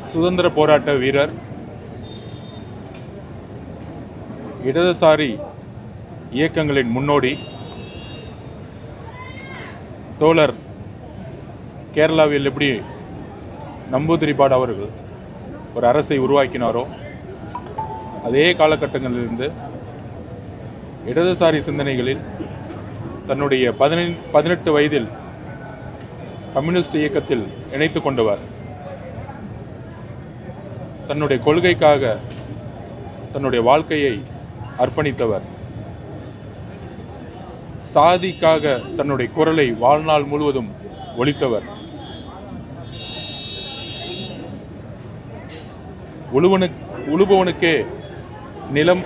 சுதந்திர போராட்ட வீரர், இடதுசாரி இயக்கங்களின் முன்னோடி தோழர் கேரளாவில் எப்படி நம்பூதிரிபாடு அவர்கள் ஒரு அரசை உருவாக்கினாரோ அதே காலகட்டங்களிலிருந்து இடதுசாரி சிந்தனைகளில் தன்னுடைய 18 வயதில் கம்யூனிஸ்ட் இயக்கத்தில் இணைத்து கொண்டவர். தன்னுடைய கொள்கைக்காக தன்னுடைய வாழ்க்கையை அர்ப்பணித்தவர். சாதிக்காக தன்னுடைய குரலை வாழ்நாள் முழுவதும் ஒலித்தவர். உழுபவனுக்கே நிலம்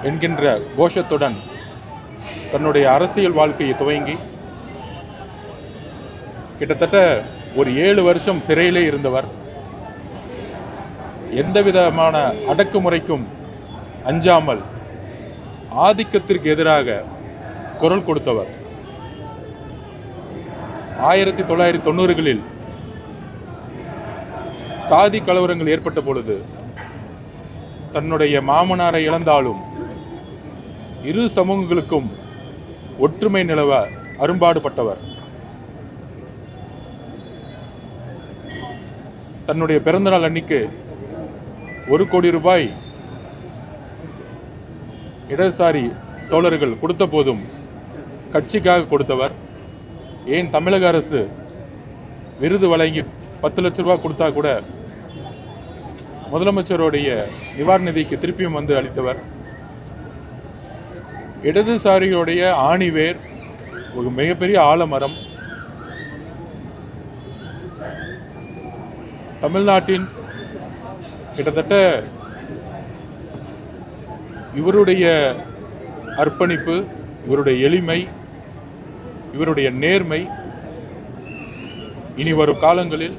என்கின்ற கோஷத்துடன் தன்னுடைய அரசியல் வாழ்க்கையை துவங்கி கிட்டத்தட்ட ஒரு 7 வருஷம் சிறையிலே இருந்தவர். எந்த விதமான அடக்குமுறைக்கும் அஞ்சாமல் ஆதிக்கத்திற்கு எதிராக குரல் கொடுத்தவர். 1990களில் சாதி கலவரங்கள் ஏற்பட்ட பொழுது தன்னுடைய மாமனாரை இழந்தாலும் இரு சமூகங்களுக்கும் ஒற்றுமை நிலவ அரும்பாடுபட்டவர். தன்னுடைய பிறந்தநாள் அன்னைக்கு 1 கோடி ரூபாய் இடதுசாரி தோழர்கள் கொடுத்த போதும் கட்சிக்காக கொடுத்தவர். ஏன் தமிழக அரசு விருது வழங்கி 10 லட்ச ரூபாய் கொடுத்தா கூட முதலமைச்சருடைய நிவாரண நிதிக்கு திருப்பியும் வந்து அளித்தவர். இடதுசாரியுடைய ஆணிவேர் ஒரு மிகப்பெரிய ஆலமரம். தமிழ்நாட்டின் கிட்டத்தட்ட இவருடைய அர்ப்பணிப்பு, இவருடைய எளிமை, இவருடைய நேர்மை இனி வரும் காலங்களில்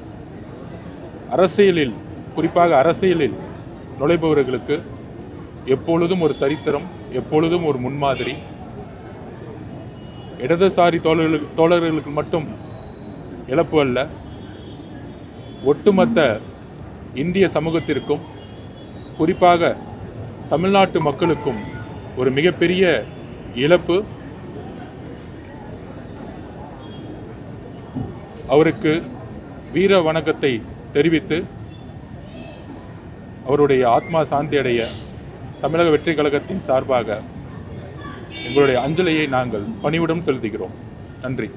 அரசியலில், குறிப்பாக அரசியலில் நுழைபவர்களுக்கு எப்பொழுதும் ஒரு சரித்திரம், எப்பொழுதும் ஒரு முன்மாதிரி. இடதுசாரி தோழர்களுக்கு மட்டும் இழப்பு அல்ல, ஒட்டுமொத்த இந்திய சமூகத்திற்கும், குறிப்பாக தமிழ்நாட்டு மக்களுக்கும் ஒரு மிகப்பெரிய இழப்பு. அவருக்கு வீர வணக்கத்தை தெரிவித்து அவருடைய ஆத்மா சாந்தி அடைய தமிழக வெற்றி கழகத்தின் சார்பாக எங்களுடைய அஞ்சலியை நாங்கள் பணிவுடன் செலுத்துகிறோம். நன்றி.